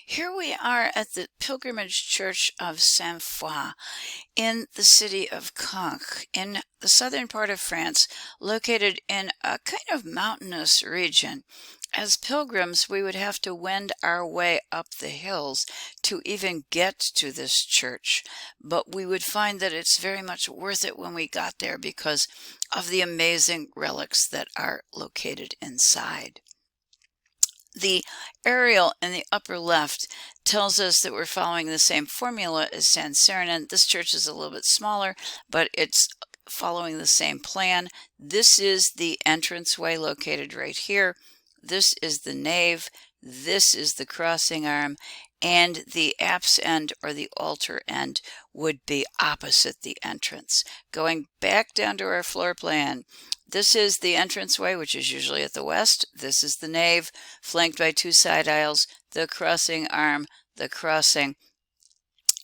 Here we are at the Pilgrimage Church of Sainte-Foy in the city of Caen, in the southern part of France, located in a kind of mountainous region. As pilgrims, we would have to wend our way up the hills to even get to this church, but we would find that it's very much worth it when we got there because of the amazing relics that are located inside. The aerial in the upper left tells us that we're following the same formula as San Sernin. This church is a little bit smaller, but it's following the same plan. This is the entranceway located right here. This is the nave. This is the crossing arm. And the apse end or the altar end would be opposite the entrance. Going back down to our floor plan, this is the entranceway, which is usually at the west. This is the nave, flanked by two side aisles, the crossing arm, the crossing,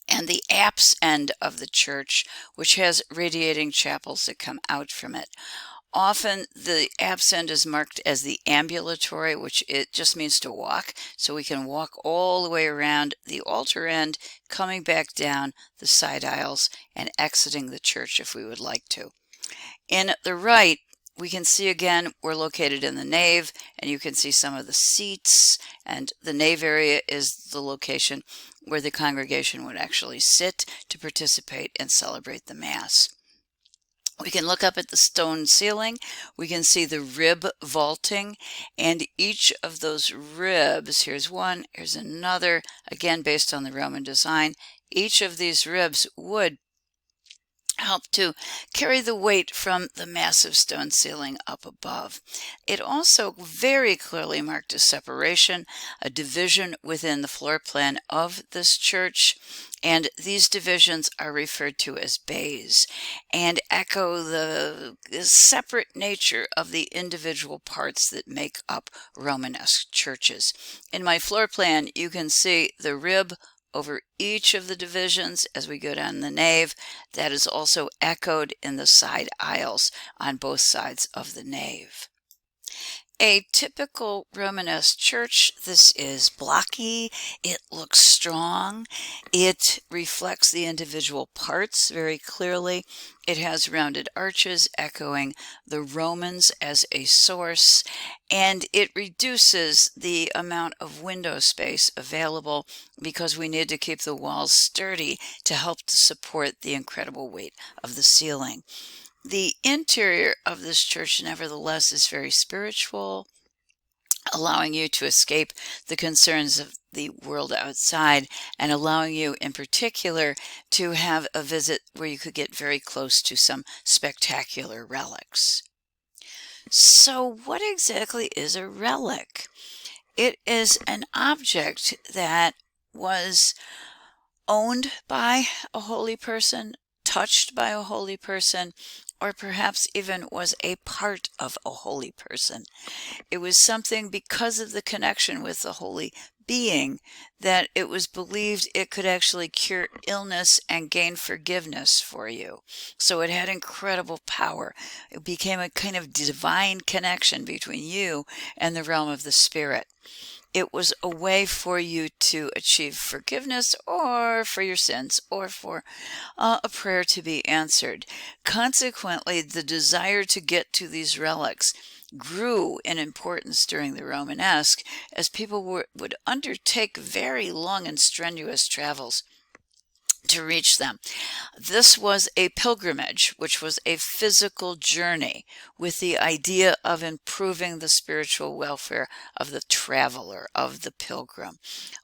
and the apse end of the church, which has radiating chapels that come out from it. Often the apse end is marked as the ambulatory, which it just means to walk. So we can walk all the way around the altar end, coming back down the side aisles and exiting the church if we would like to. In the right, we can see again, we're located in the nave, and you can see some of the seats, and the nave area is the location where the congregation would actually sit to participate and celebrate the Mass. We can look up at the stone ceiling. We can see the rib vaulting, and each of those ribs, here's one, here's another, again based on the Roman design, each of these ribs would help to carry the weight from the massive stone ceiling up above. It also very clearly marked a separation, a division within the floor plan of this church, and these divisions are referred to as bays and echo the separate nature of the individual parts that make up Romanesque churches. In my floor plan, you can see the rib over each of the divisions as we go down the nave. That is also echoed in the side aisles on both sides of the nave. A typical Romanesque church, this is blocky, it looks strong, it reflects the individual parts very clearly, it has rounded arches echoing the Romans as a source, and it reduces the amount of window space available because we need to keep the walls sturdy to help to support the incredible weight of the ceiling. The interior of this church, nevertheless, is very spiritual, allowing you to escape the concerns of the world outside and allowing you, in particular, to have a visit where you could get very close to some spectacular relics. So, what exactly is a relic? It is an object that was owned by a holy person, touched by a holy person, or perhaps even was a part of a holy person. It was something because of the connection with the holy being that it was believed it could actually cure illness and gain forgiveness for you. So it had incredible power. It became a kind of divine connection between you and the realm of the spirit. It was a way for you to achieve forgiveness or for your sins or for a prayer to be answered. Consequently, the desire to get to these relics grew in importance during the Romanesque as people would undertake very long and strenuous travels to reach them. This was a pilgrimage, which was a physical journey with the idea of improving the spiritual welfare of the traveler, of the pilgrim,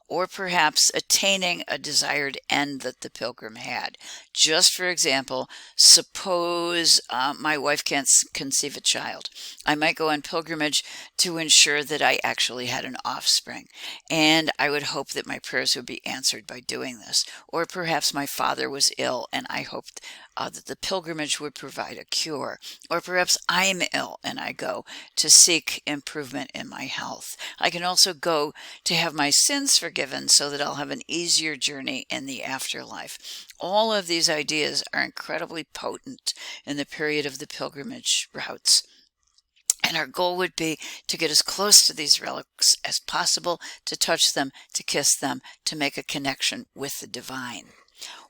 or perhaps attaining a desired end that the pilgrim had. Just for example, suppose my wife can't conceive a child. I might go on pilgrimage to ensure that I actually had an offspring, and I would hope that my prayers would be answered by doing this. Or perhaps my father was ill, and I hoped that the pilgrimage would provide a cure. Or perhaps I'm ill, and I go to seek improvement in my health. I can also go to have my sins forgiven so that I'll have an easier journey in the afterlife. All of these ideas are incredibly potent in the period of the pilgrimage routes. And our goal would be to get as close to these relics as possible, to touch them, to kiss them, to make a connection with the divine.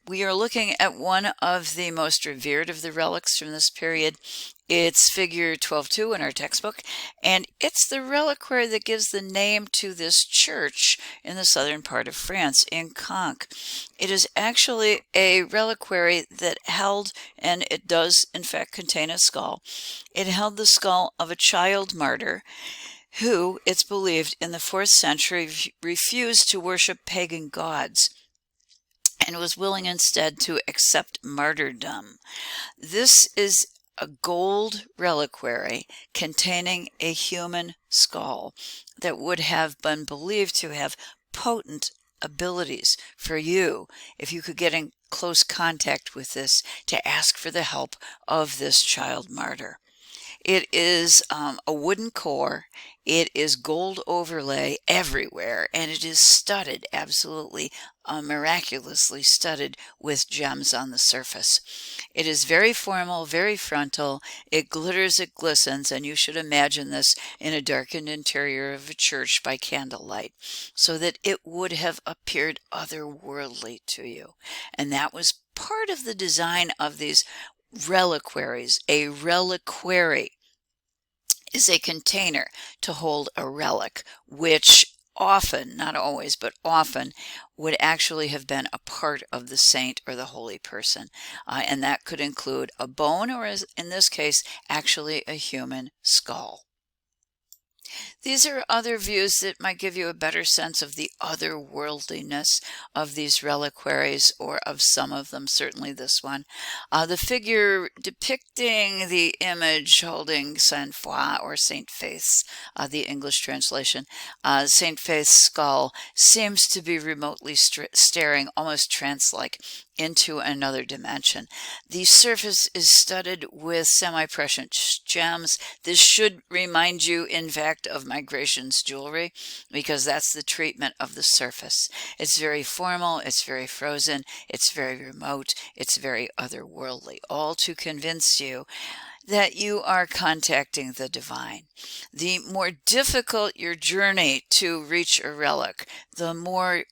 We are looking at one of the most revered of the relics from this period. It's figure 12-2 in our textbook, and it's the reliquary that gives the name to this church in the southern part of France, in Caen. It is actually a reliquary that held, and it does in fact contain a skull. It held the skull of a child martyr who, it's believed, in the 4th century refused to worship pagan gods and was willing instead to accept martyrdom. This is a gold reliquary containing a human skull that would have been believed to have potent abilities for you, if you could get in close contact with this, to ask for the help of this child martyr. It is a wooden core. It is gold overlay everywhere, and it is studded, absolutely miraculously studded with gems on the surface. It is very formal, very frontal. It glitters, it glistens, and you should imagine this in a darkened interior of a church by candlelight, so that it would have appeared otherworldly to you. And that was part of the design of these reliquaries. A reliquary is a container to hold a relic, which often, not always, but often, would actually have been a part of the saint or the holy person. And that could include a bone, or as in this case, actually a human skull. These are other views that might give you a better sense of the otherworldliness of these reliquaries, or of some of them, certainly this one. The figure depicting the image holding Sainte Foy, or Saint Faith's, the English translation, Saint Faith's skull, seems to be remotely staring, almost trance-like, into another dimension. The surface is studded with semi-precious gems. This should remind you, in fact, of Migration's jewelry, because that's the treatment of the surface. It's very formal, it's very frozen, it's very remote, it's very otherworldly, all to convince you that you are contacting the divine. The more difficult your journey to reach a relic, the more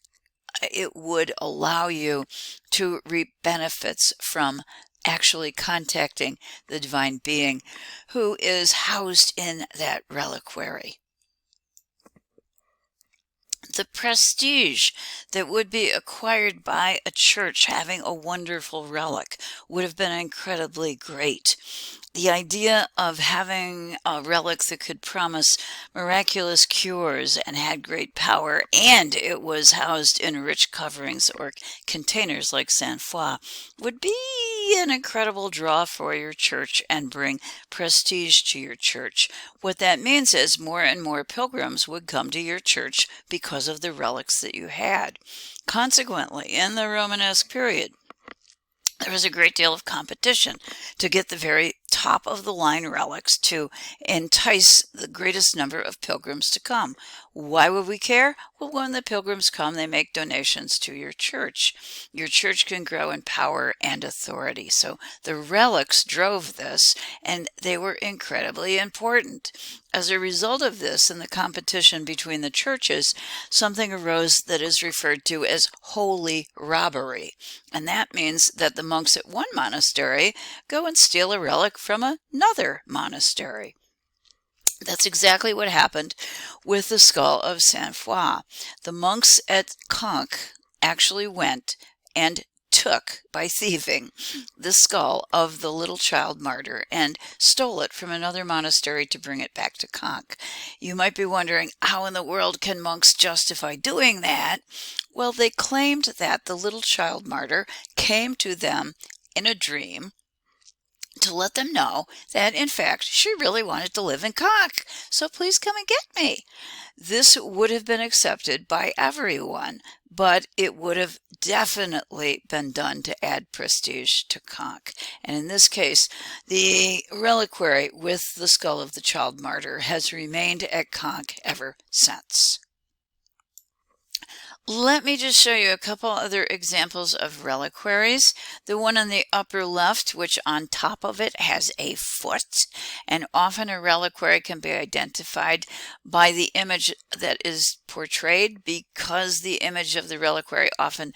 it would allow you to reap benefits from actually contacting the divine being who is housed in that reliquary. The prestige that would be acquired by a church having a wonderful relic would have been incredibly great. The idea of having a relic that could promise miraculous cures and had great power, and it was housed in rich coverings or containers like Sainte Foy, would be an incredible draw for your church and bring prestige to your church. What that means is more and more pilgrims would come to your church because of the relics that you had. Consequently, in the Romanesque period, there was a great deal of competition to get the very top of the line relics to entice the greatest number of pilgrims to come. Why would we care? Well, when the pilgrims come, they make donations to your church. Your church can grow in power and authority. So the relics drove this, and they were incredibly important. As a result of this and the competition between the churches, something arose that is referred to as holy robbery. And that means that the monks at one monastery go and steal a relic from another monastery. That's exactly what happened with the skull of Sainte Foy. The monks at Caen actually went and took, by thieving, the skull of the little child martyr and stole it from another monastery to bring it back to Caen. You might be wondering, how in the world can monks justify doing that? Well, they claimed that the little child martyr came to them in a dream to let them know that, in fact, she really wanted to live in Caen. So please come and get me. This would have been accepted by everyone, but it would have definitely been done to add prestige to Caen. And in this case, the reliquary with the skull of the child martyr has remained at Caen ever since. Let me just show you a couple other examples of reliquaries. The one on the upper left, which on top of it has a foot, and often a reliquary can be identified by the image that is portrayed, because the image of the reliquary often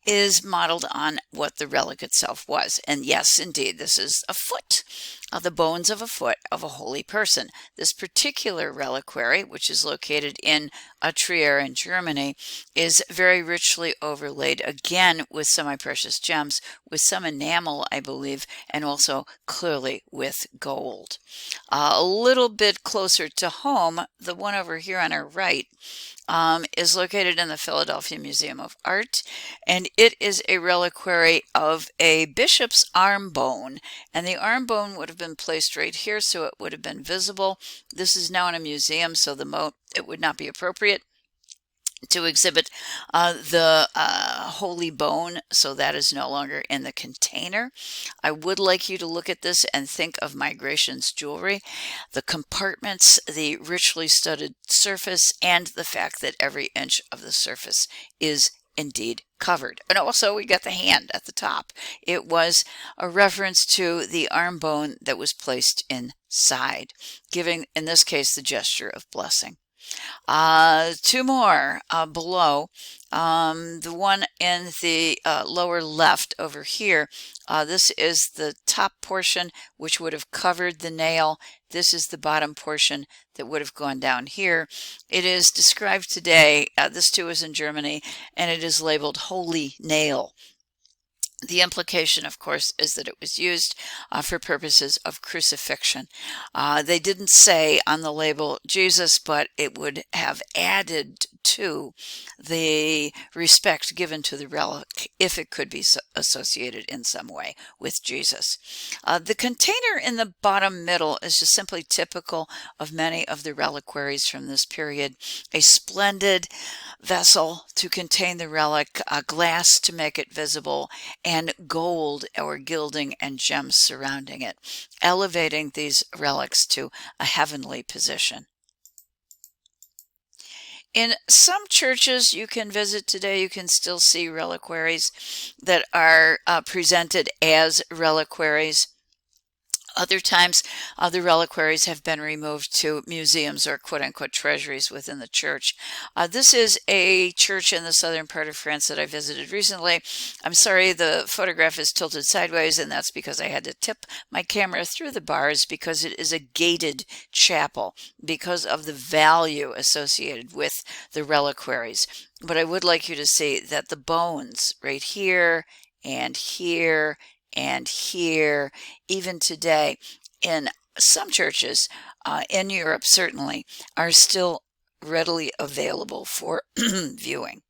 is modeled on what the relic itself was. And yes, indeed, this is a foot, the bones of a foot of a holy person. This particular reliquary, which is located in Trier in Germany, is very richly overlaid, again with semi-precious gems, with some enamel, I believe, and also clearly with gold. A little bit closer to home, the one over here on our right is located in the Philadelphia Museum of Art, and it is a reliquary of a bishop's arm bone, and the arm bone would have been placed right here, so it would have been visible. This is now in a museum, so it would not be appropriate to exhibit the holy bone, so that is no longer in the container. I would like you to look at this and think of Migration's jewelry, the compartments, the richly studded surface, and the fact that every inch of the surface is indeed covered. And also we got the hand at the top. It was a reference to the arm bone that was placed inside, giving, in this case, the gesture of blessing. Two more below. The one in the lower left over here, this is the top portion which would have covered the nail. This is the bottom portion that would have gone down here. It is described today, this too is in Germany, and it is labeled Holy Nail. The implication, of course, is that it was used for purposes of crucifixion. They didn't say on the label Jesus, but it would have added to the respect given to the relic if it could be associated in some way with Jesus. The container in the bottom middle is just simply typical of many of the reliquaries from this period. A splendid vessel to contain the relic, glass to make it visible, and gold or gilding and gems surrounding it, elevating these relics to a heavenly position. In some churches you can visit today, you can still see reliquaries that are presented as reliquaries. Other times, the reliquaries have been removed to museums or quote-unquote treasuries within the church. This is a church in the southern part of France that I visited recently. I'm sorry the photograph is tilted sideways, and that's because I had to tip my camera through the bars because it is a gated chapel because of the value associated with the reliquaries. But I would like you to see that the bones right here and here and here, even today, in some churches, in Europe certainly, are still readily available for viewing.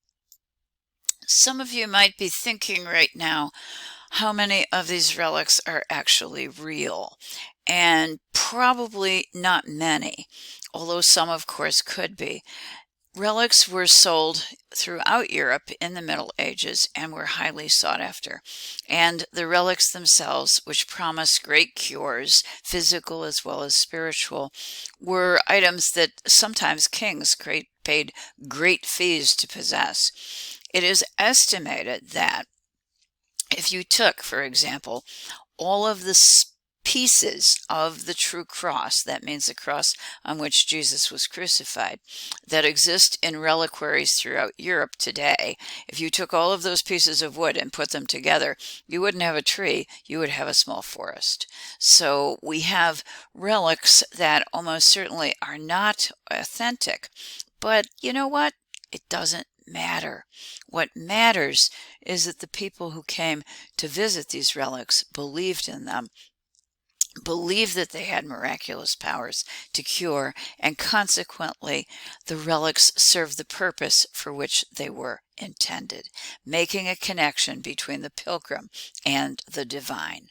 Some of you might be thinking right now, how many of these relics are actually real? And probably not many, although some, of course, could be. Relics were sold throughout Europe in the Middle Ages and were highly sought after. And the relics themselves, which promised great cures, physical as well as spiritual, were items that sometimes kings paid great fees to possess. It is estimated that if you took, for example, all of the pieces of the true cross, that means the cross on which Jesus was crucified, that exist in reliquaries throughout Europe today, if you took all of those pieces of wood and put them together, you wouldn't have a tree, you would have a small forest. So we have relics that almost certainly are not authentic, but you know what? It doesn't matter. What matters is that the people who came to visit these relics believed in them, believed that they had miraculous powers to cure, and consequently the relics served the purpose for which they were intended, making a connection between the pilgrim and the divine.